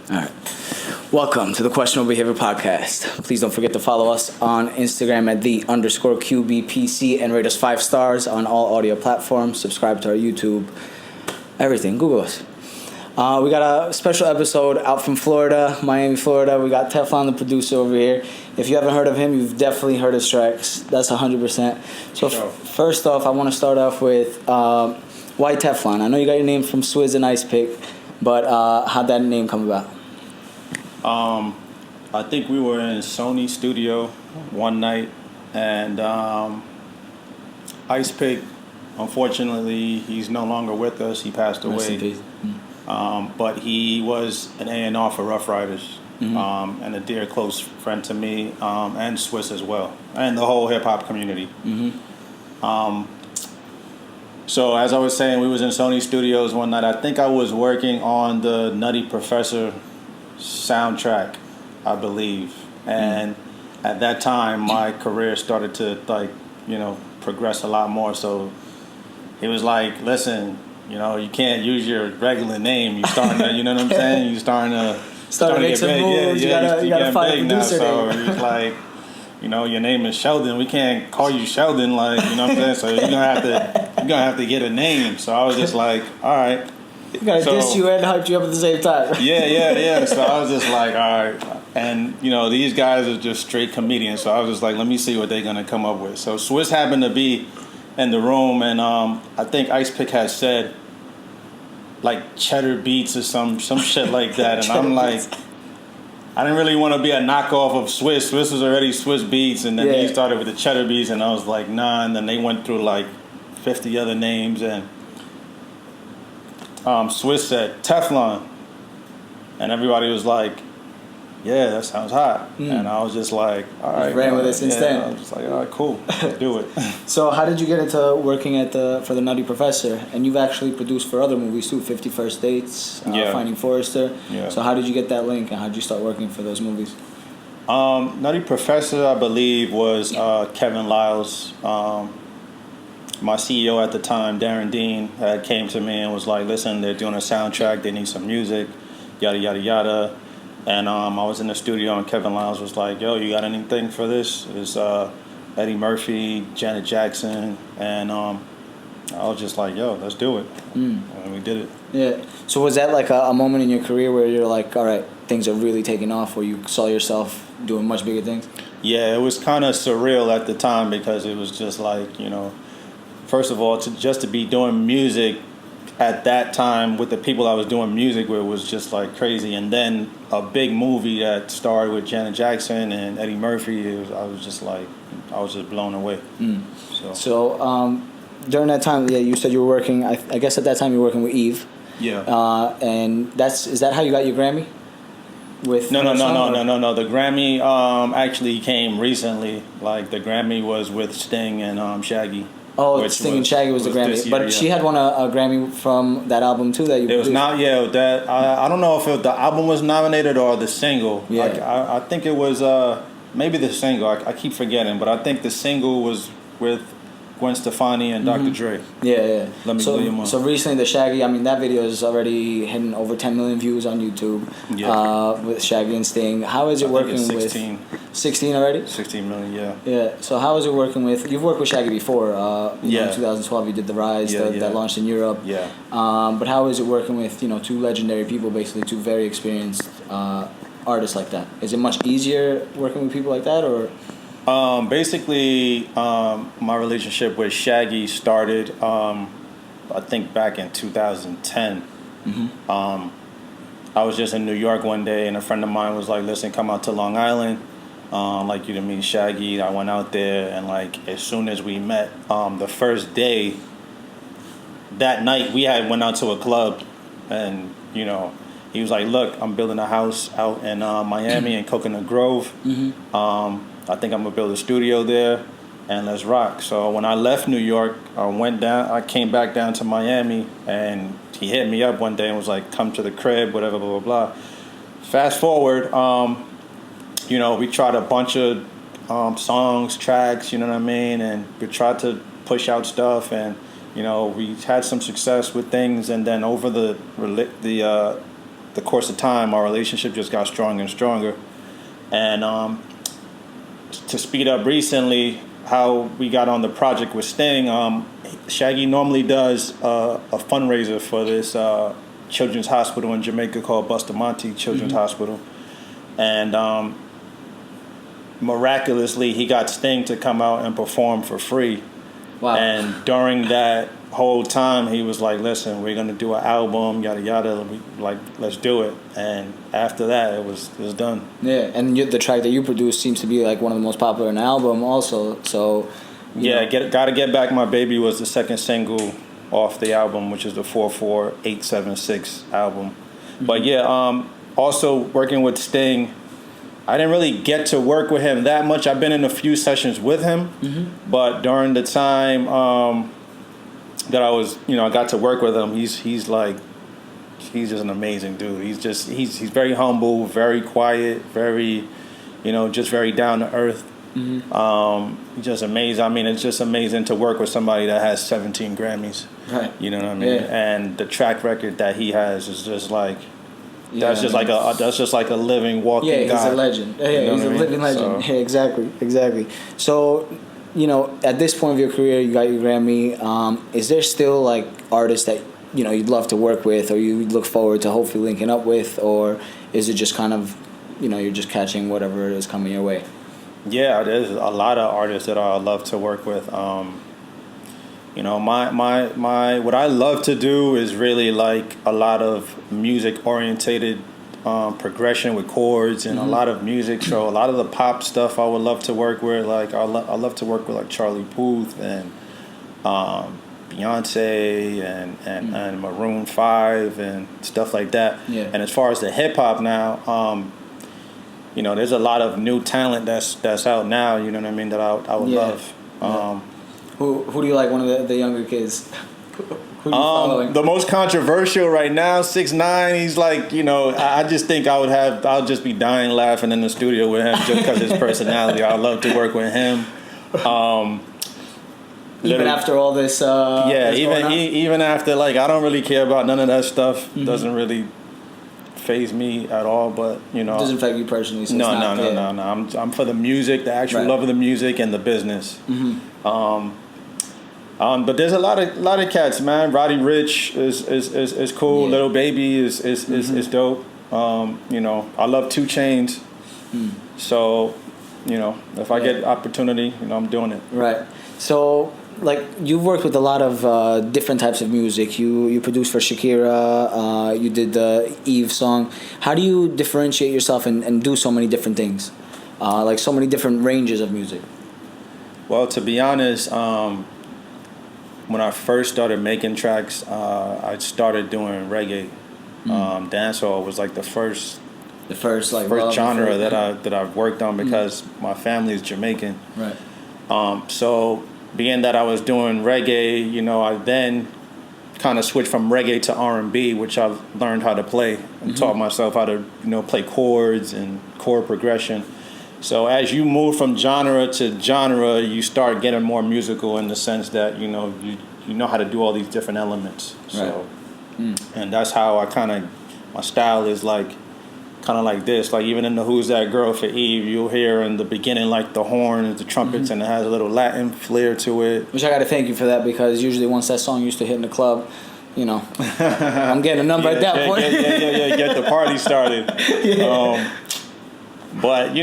All right. Welcome to the Questionable Behavior Podcast. Please don't forget to follow us on Instagram at _QBPC and rate us 5 stars on all audio platforms. Subscribe to our YouTube. Everything. Google us. We got a special episode out from Florida, Miami, Florida. We got Teflon the Producer over here. If you haven't heard of him, you've definitely heard his tracks. That's 100%. So first off, I want to start off with why Teflon? I know you got your name from Swizz and Ice Pick, but how'd that name come about? I think we were in Sony studio one night, and Ice Pick, unfortunately, he's no longer with us. He passed away. But he was an A&R for Ruff Ryders, and a dear close friend to me, and Swizz as well, and the whole hip-hop community. So as I was saying, we was in Sony Studios one night. I think I was working on the Nutty Professor soundtrack, I believe. And at that time, my career started to, progress a lot more. So he was like, listen, you can't use your regular name. You're starting to, you know what I'm saying? You're starting to make some moves. You gotta find a producer. So he was like, your name is Sheldon. We can't call you Sheldon, you know what I'm saying? So you're gonna have to get a name. So I was just like, all right. You gotta diss you and hype you up at the same time. Yeah. So I was just like, all right. And, these guys are just straight comedians. So I was just like, let me see what they're gonna come up with. So Swizz happened to be in the room, and I think Ice Pick had said like cheddar beats or some shit like that, and I'm like, I didn't really want to be a knockoff of Swizz. Swizz was already Swizz Beats, and then he started with the cheddar beats, and I was like, nah. And then they went through like 50 other names, and Swizz said Teflon, and everybody was like, yeah, that sounds hot. And I was just like, all right. Just ran with it since then. I was just like, all right, cool, let's do it. So how did you get into working for the Nutty Professor? And you've actually produced for other movies too, 50 First Dates, Finding Forrester. Yeah. So how did you get that link, and how did you start working for those movies? Nutty Professor, I believe, was Kevin Lyles. My CEO at the time, Darren Dean, came to me and was like, listen, they're doing a soundtrack, they need some music, yada, yada, yada. And I was in the studio, and Kevin Lyles was like, yo, you got anything for this? It's Eddie Murphy, Janet Jackson, and I was just like, yo, let's do it. And we did it. Yeah. So was that like a moment in your career where you're like, all right, things are really taking off, where you saw yourself doing much bigger things? Yeah, it was kind of surreal at the time, because it was just like, first of all, just to be doing music at that time with the people I was doing music with was just like crazy. And then a big movie that starred with Janet Jackson and Eddie Murphy, I was just blown away. So during that time, you said you were working, I guess at that time you were working with Eve. Yeah. And is that how you got your Grammy? No. The Grammy actually came recently. Like, the Grammy was with Sting and Shaggy. Oh, Sting and Shaggy was the Grammy. Year, but she had won a Grammy from that album too that you produced. It was not, that I don't know if the album was nominated or the single. Yeah. I think it was maybe the single. I keep forgetting, but I think the single was with Gwen Stefani and Dr. Dre. Yeah. Let me blow your mind. So recently the Shaggy, that video is already hitting over 10 million views on YouTube. With Shaggy and Sting. How is it working with 16. 16 already? 16 million, yeah. Yeah. So how is it working with? You've worked with Shaggy before. In 2012 you did the Rise that launched in Europe. Yeah. But how is it working with two legendary people, basically two very experienced artists like that? Is it much easier working with people like that, or? Basically, my relationship with Shaggy started, I think, back in 2010. I was just in New York one day, and a friend of mine was like, listen, come out to Long Island. I'd like you to meet Shaggy. I went out there, and as soon as we met, the first day, that night, we went out to a club, and, he was like, look, I'm building a house out in Miami in Coconut Grove. I think I'm gonna build a studio there, and let's rock. So when I left New York, I came back down to Miami, and he hit me up one day and was like, come to the crib, whatever, blah, blah, blah. Fast forward, we tried a bunch of songs, tracks, you know what I mean? And we tried to push out stuff, and, we had some success with things. And then over the the course of time, our relationship just got stronger and stronger. And to speed up recently, how we got on the project with Sting, Shaggy normally does a fundraiser for this children's hospital in Jamaica called Bustamante Children's Hospital. And miraculously, he got Sting to come out and perform for free. Wow. And during that whole time, he was like, listen, we're going to do an album, yada, yada. Like, let's do it. And after that, it was done. Yeah, and the track that you produced seems to be like one of the most popular in the album also. So, yeah, Gotta Get Back My Baby was the second single off the album, which is the 44876 album. But yeah, also working with Sting, I didn't really get to work with him that much. I've been in a few sessions with him, but during the time that I was, I got to work with him, he's just an amazing dude. He's very humble, very quiet, very, just very down to earth. Just amazing. I mean, it's just amazing to work with somebody that has 17 Grammys. Right. You know what I mean? Yeah. And the track record that he has is just like, that's just like a living, walking guy. Yeah, he's a legend. Yeah, he's a living legend. So. Yeah, exactly. So, at this point of your career, you got your Grammy. Is there still like artists that you'd love to work with, or you look forward to hopefully linking up with, or is it just kind of, you're just catching whatever is coming your way? Yeah, there's a lot of artists that I love to work with. My what I love to do is really like a lot of music orientated progression with chords and a lot of music. So a lot of the pop stuff I would love to work with. Like I love to work with like Charlie Puth and Beyonce and Maroon 5 and stuff like that. Yeah. And as far as the hip hop now, there's a lot of new talent that's out now. You know what I mean? That I would love. Who do you like? One of the younger kids. Who are you following? The most controversial right now, 6ix9ine. He's like, I just think I'll just be dying laughing in the studio with him just because his personality. I love to work with him. Even after all this, even after, like, I don't really care about none of that stuff. Doesn't really faze me at all. But it doesn't affect you personally. So no. I'm for the music, the actual love of the music, and the business. But there's a lot of cats, man. Roddy Ricch is cool. Yeah. Little Baby is dope. I love 2 Chainz. So, if I get opportunity, I'm doing it. Right. So, like, you've worked with a lot of different types of music. You produced for Shakira. You did the Eve song. How do you differentiate yourself and do so many different things? Like so many different ranges of music? Well, to be honest, when I first started making tracks, I started doing reggae. Dancehall was like the first genre that I've worked on because my family is Jamaican. Right. So being that I was doing reggae, I then kind of switched from reggae to R&B, which I've learned how to play and taught myself how to play chords and chord progression. So as you move from genre to genre, you start getting more musical in the sense that you know how to do all these different elements. So, and that's how my style is like, kind of like this. Like even in the Who's That Girl for Eve, you'll hear in the beginning like the horns, the trumpets, and it has a little Latin flair to it. Which I got to thank you for that, because usually once that song used to hit in the club, I'm getting a number at that point. Get the party started. But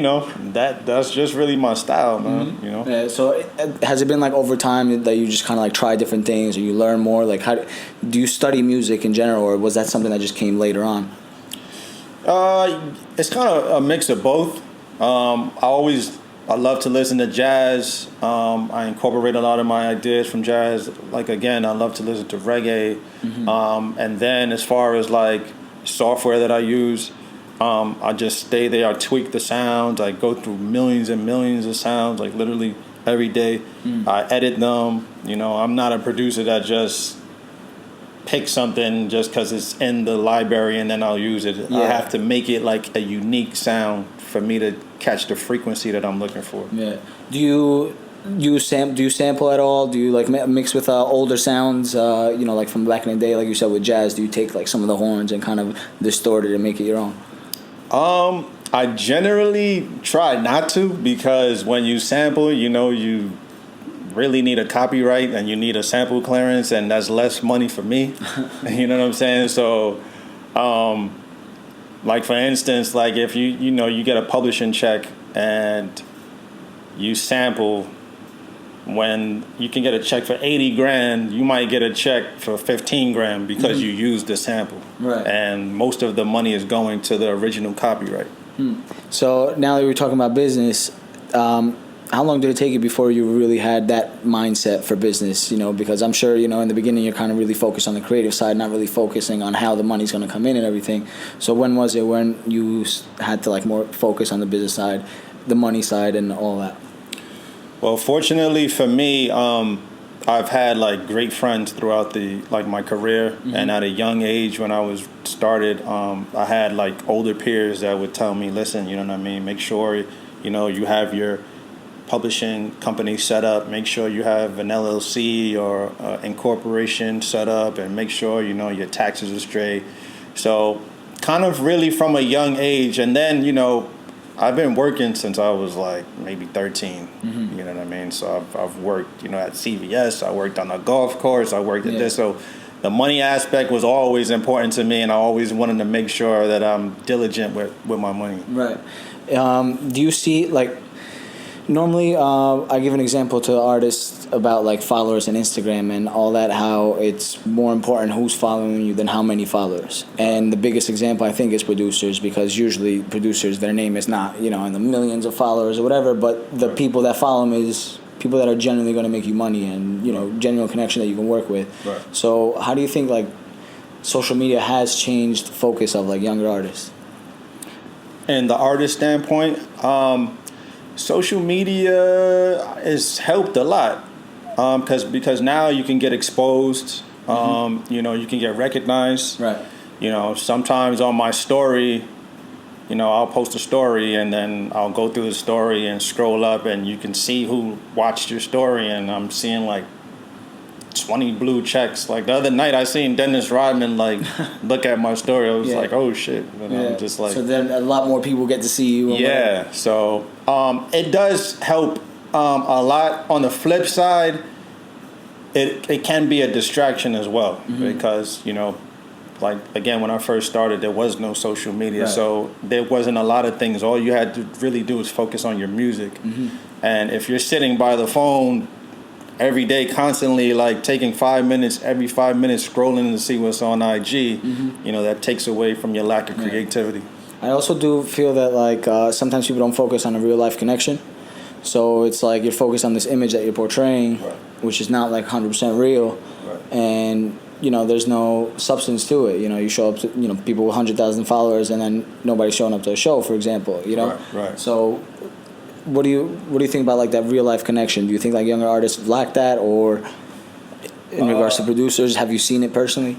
that's just really my style, man. Yeah, so has it been like over time that you just kind of like try different things, or you learn more? Like, how do you study music in general, or was that something that just came later on? It's kind of a mix of both. I love to listen to jazz. I incorporate a lot of my ideas from jazz. Like again, I love to listen to reggae. And then as far as like software that I use, I just stay there. I tweak the sounds. I go through millions and millions of sounds, like literally every day. I edit them. I'm not a producer that just picks something just because it's in the library and then I'll use it. I have to make it like a unique sound for me to catch the frequency that I'm looking for. Yeah. Do you do you sample at all? Do you like mix with older sounds? Like from back in the day, like you said with jazz. Do you take like some of the horns and kind of distort it and make it your own? I generally try not to, because when you sample, you really need a copyright and you need a sample clearance, and that's less money for me. You know what I'm saying? So, like for instance, like if you get a publishing check and you sample, when you can get a check for 80 grand, you might get a check for 15 grand because you used the sample. Right. And most of the money is going to the original copyright. So now that we're talking about business, how long did it take you before you really had that mindset for business? Because I'm sure, in the beginning you're kind of really focused on the creative side, not really focusing on how the money's going to come in and everything. So when was it when you had to like more focus on the business side, the money side and all that? Well, fortunately for me, I've had like great friends throughout my career, and at a young age when I was started, I had like older peers that would tell me, listen, you know what I mean, make sure you have your publishing company set up, make sure you have an LLC or incorporation set up, and make sure your taxes are straight. So kind of really from a young age, and then I've been working since I was like maybe 13. You know what I mean? So I've worked, at CVS. I worked on a golf course. I worked at this. So the money aspect was always important to me, and I always wanted to make sure that I'm diligent with my money. Right. Do you see like? Normally, I give an example to artists about like followers and Instagram and all that, how it's more important who's following you than how many followers. And the biggest example, I think, is producers, because usually producers, their name is not, in the millions of followers or whatever, but the people that follow them is people that are genuinely going to make you money and, genuine connection that you can work with. Right. So how do you think like social media has changed the focus of like younger artists? And the artist standpoint, social media has helped a lot, because now you can get exposed. You can get recognized. Right. Sometimes on my story, I'll post a story and then I'll go through the story and scroll up, and you can see who watched your story, and I'm seeing like 20 blue checks. Like the other night, I seen Dennis Rodman like look at my story. I was like, oh shit! I'm just like, so then a lot more people get to see you. Yeah. So it does help a lot. On the flip side, it can be a distraction as well, because like again, when I first started, there was no social media, so there wasn't a lot of things. All you had to really do is focus on your music, and if you're sitting by the phone every day constantly like taking 5 minutes every 5 minutes scrolling to see what's on IG, that takes away from your lack of creativity. I also do feel that like sometimes people don't focus on a real life connection, so it's like you're focused on this image that you're portraying, which is not like 100% real, and there's no substance to it. You show up to people with 100,000 followers and then nobody's showing up to a show, for example. Right. So What do you think about like that real life connection? Do you think like younger artists lack that, or in regards to producers, have you seen it personally?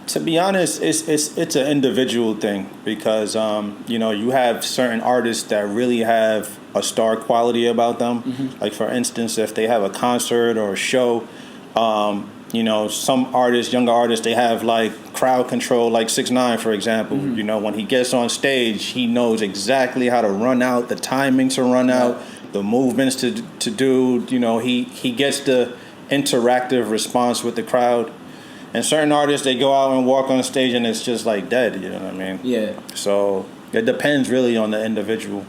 To be honest, it's an individual thing, because you have certain artists that really have a star quality about them. Like for instance, if they have a concert or a show, some artists, younger artists, they have like crowd control, like 6ix9ine, for example. When he gets on stage, he knows exactly how to run out, the timing to run out, the movements to do. He gets the interactive response with the crowd. And certain artists, they go out and walk on stage and it's just like dead, you know what I mean? Yeah. So it depends really on the individual.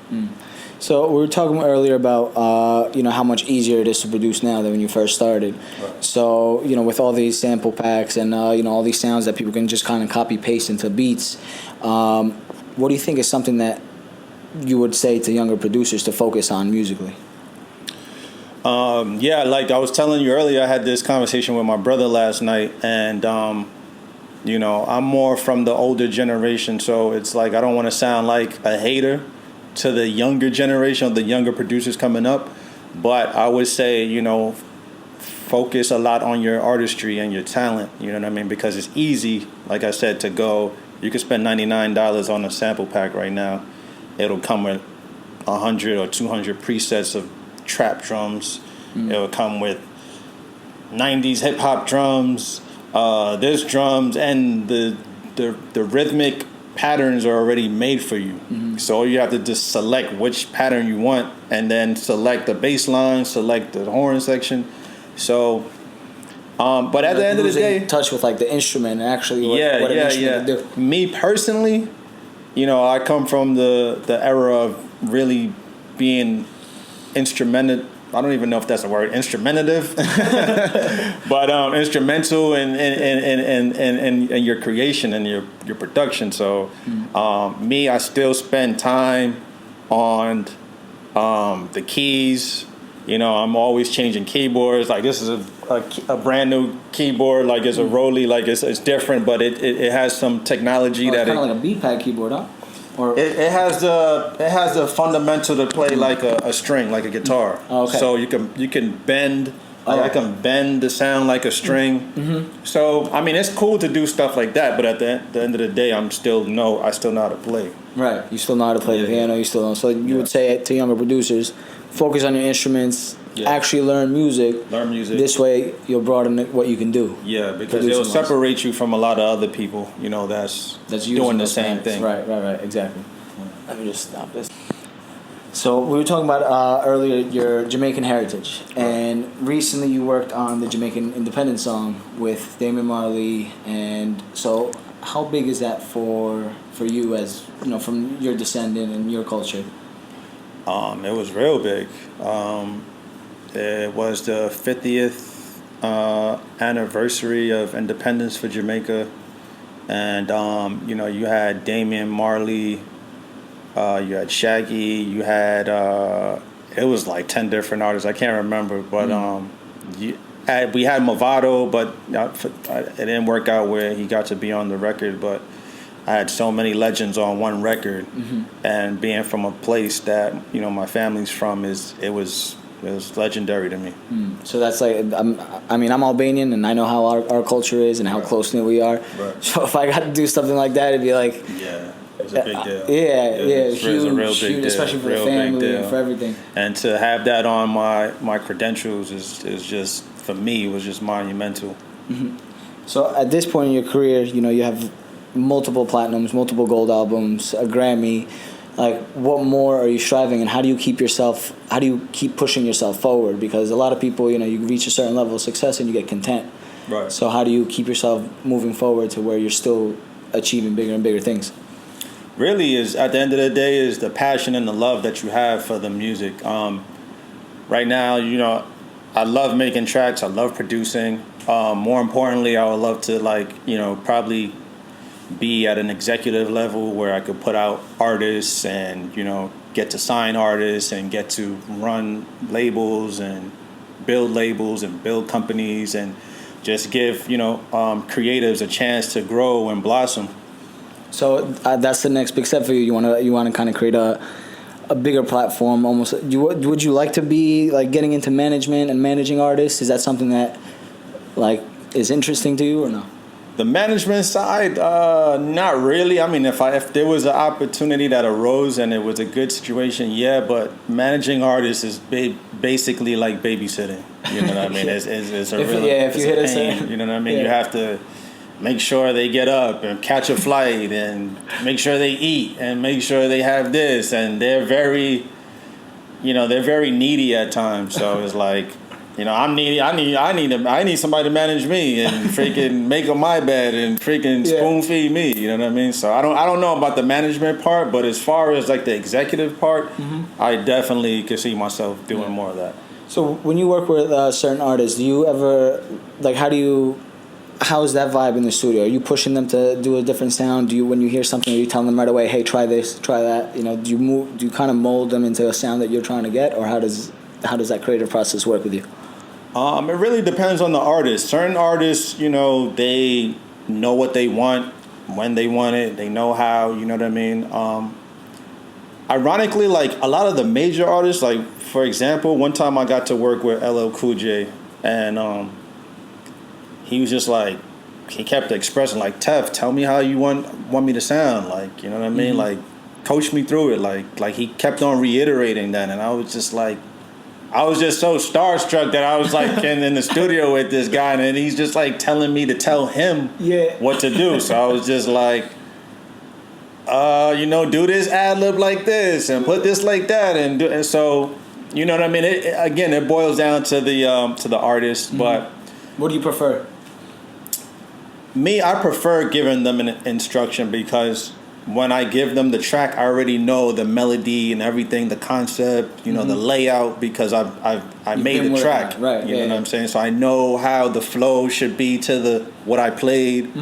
So we were talking earlier about how much easier it is to produce now than when you first started. Right. So with all these sample packs and all these sounds that people can just kind of copy paste into beats, what do you think is something that you would say to younger producers to focus on musically? Like I was telling you earlier, I had this conversation with my brother last night, and I'm more from the older generation, so it's like I don't want to sound like a hater to the younger generation, or the younger producers coming up, but I would say, focus a lot on your artistry and your talent, you know what I mean? Because it's easy, like I said, to go, you can spend $99 on a sample pack right now. It'll come with 100 or 200 presets of trap drums, It would come with 90s hip hop drums, there's drums, and the rhythmic patterns are already made for you. So you have to just select which pattern you want, and then select the bass line, select the horn section. So, but at the end of the day, touch with like the instrument and actually what an instrument can do. Me personally, I come from the era of really being instrumental. I don't even know if that's a word, instrumentative, but instrumental in your creation and your production. So me, I still spend time on the keys. I'm always changing keyboards. Like this is a brand new keyboard. Like it's a Rolly. Like it's different, but it has some technology that it's kind of like a beat pad keyboard, huh? Or it has the fundamental to play like a string, like a guitar. Oh, okay. So you can bend. I can bend the sound like a string. So I mean, it's cool to do stuff like that. But at the end of the day, I still know how to play. Right. You still know how to play the piano. You still know. So you would say to younger producers, focus on your instruments. Yeah. Actually learn music. This way, you'll broaden what you can do. Yeah, because it'll separate you from a lot of other people. That's doing the same thing. Right. Exactly. Let me just stop this. So we were talking about earlier your Jamaican heritage, and recently you worked on the Jamaican Independence song with Damian Marley, and so how big is that for you as from your descendant and your culture? It was real big. It was the 50th anniversary of independence for Jamaica, and you had Damian Marley, you had Shaggy, you had it was like 10 different artists. I can't remember, but we had Movado, but it didn't work out where he got to be on the record. But I had so many legends on one record, and being from a place that my family's from, it was legendary to me. So that's like, I'm Albanian, and I know how our culture is and how close-knit we are. Right. So if I got to do something like that, it'd be like... Yeah, it's a big deal. It's huge, a real big deal. Especially for the family and for everything. And to have that on my credentials is just, for me, was just monumental. So at this point in your career, you have multiple platinums, multiple gold albums, a Grammy. Like, what more are you striving, and how do you keep pushing yourself forward? Because a lot of people, you reach a certain level of success and you get content. Right. So how do you keep yourself moving forward to where you're still achieving bigger and bigger things? Really, is at the end of the day, is the passion and the love that you have for the music. Right now, I love making tracks. I love producing. More importantly, I would love to probably be at an executive level where I could put out artists and get to sign artists and get to run labels and build companies and just give creatives a chance to grow and blossom. So that's the next big step for you. You want to kind of create a bigger platform. Almost. Would you like to be like getting into management and managing artists? Is that something that is interesting to you or no? The management side, not really. I mean, if there was an opportunity that arose and it was a good situation, yeah. But managing artists is basically like babysitting. You know what I mean? It's a real, if you hit a pain. You know what I mean? Yeah. You have to make sure they get up and catch a flight and make sure they eat and make sure they have this. And they're very needy at times. So it's like. I'm needy. I need somebody to manage me and freaking make up my bed and freaking spoon feed me. You know what I mean? So I don't know about the management part, but as far as like the executive part, I definitely could see myself doing more of that. So when you work with certain artists, do you ever how's that vibe in the studio? Are you pushing them to do a different sound? When you hear something, are you telling them right away, hey, try this, try that? Do you kind of mold them into a sound that you're trying to get, or how does that creative process work with you? It really depends on the artist. Certain artists, they know what they want, when they want it. They know how, you know what I mean? Ironically, like a lot of the major artists, like for example, one time I got to work with LL Cool J, and he was just like, he kept expressing like, Tef, tell me how you want me to sound, like, you know what I mean? Like, coach me through it, like he kept on reiterating that, and I was just like, I was just so starstruck that I was like in the studio with this guy, and he's just like telling me to tell him what to do. So I was just like, do this ad lib like this and put this like that, and so you know what I mean. It boils down to the artist, but what do you prefer? Me, I prefer giving them an instruction because when I give them the track, I already know the melody and everything, the concept, the layout, because I made the track. Right. You know what I'm saying? So I know how the flow should be to what I played.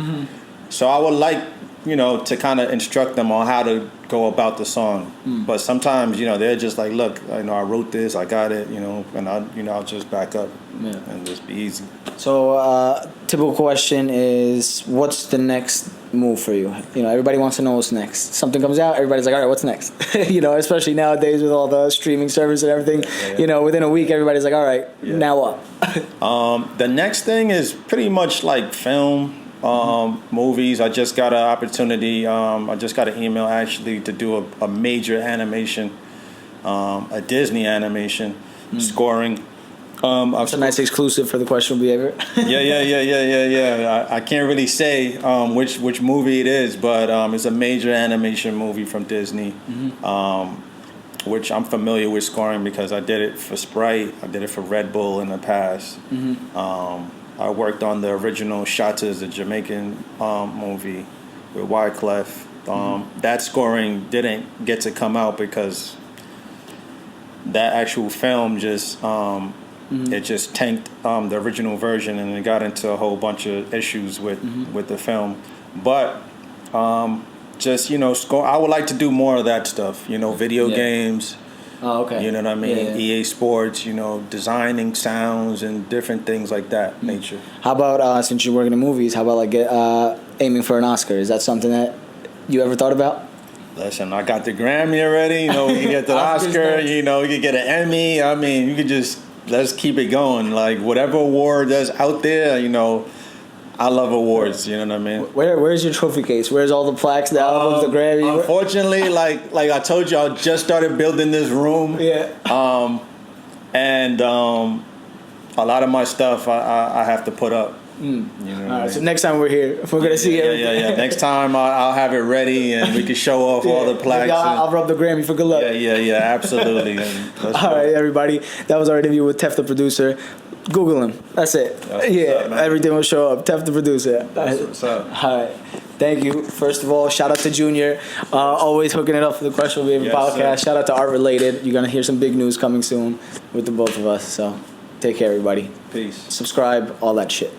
So I would like, to kind of instruct them on how to go about the song. But sometimes, they're just like, look, I wrote this, I got it, and I'll just back up and just be easy. So typical question is, what's the next move for you? Everybody wants to know what's next. Something comes out, everybody's like, all right, what's next? Especially nowadays with all the streaming service and everything. Within a week, everybody's like, all right, now what? The next thing is pretty much like film, movies. I just got an opportunity. I just got an email actually to do a major animation, a Disney animation, scoring. It's a nice exclusive for the questionable behavior. Yeah. I can't really say which movie it is, but it's a major animation movie from Disney, which I'm familiar with scoring because I did it for Sprite, I did it for Red Bull in the past. I worked on the original Shatas, the Jamaican movie with Wyclef. That scoring didn't get to come out because that actual film just it just tanked the original version, and it got into a whole bunch of issues with the film. But just score. I would like to do more of that stuff. Video games. Oh, okay. You know what I mean? EA Sports. Designing sounds and different things like that nature. How about since you're working in movies? How about like aiming for an Oscar? Is that something that you ever thought about? Listen, I got the Grammy already. We can get the Oscar. We can get an Emmy. I mean, you could just let's keep it going. Like whatever award that's out there, I love awards. You know what I mean? Where's your trophy case? Where's all the plaques, the albums, the Grammy? Unfortunately, like I told you, I just started building this room. And a lot of my stuff I have to put up. All right, so next time we're here, if we're gonna see everything. Yeah. Next time I'll have it ready and we can show off all the plaques. I'll rub the Grammy for good luck. Yeah, absolutely. All right, everybody. That was our interview with Tef the Producer. Google him. That's it. Up, everything will show up. Tef the Producer. That's what's up. All right. Thank you. First of all, shout out to Junior. Always hooking it up for the Questionable Behavior podcast. Sir. Shout out to Art Related. You're going to hear some big news coming soon with the both of us. So take care, everybody. Peace. Subscribe, all that shit.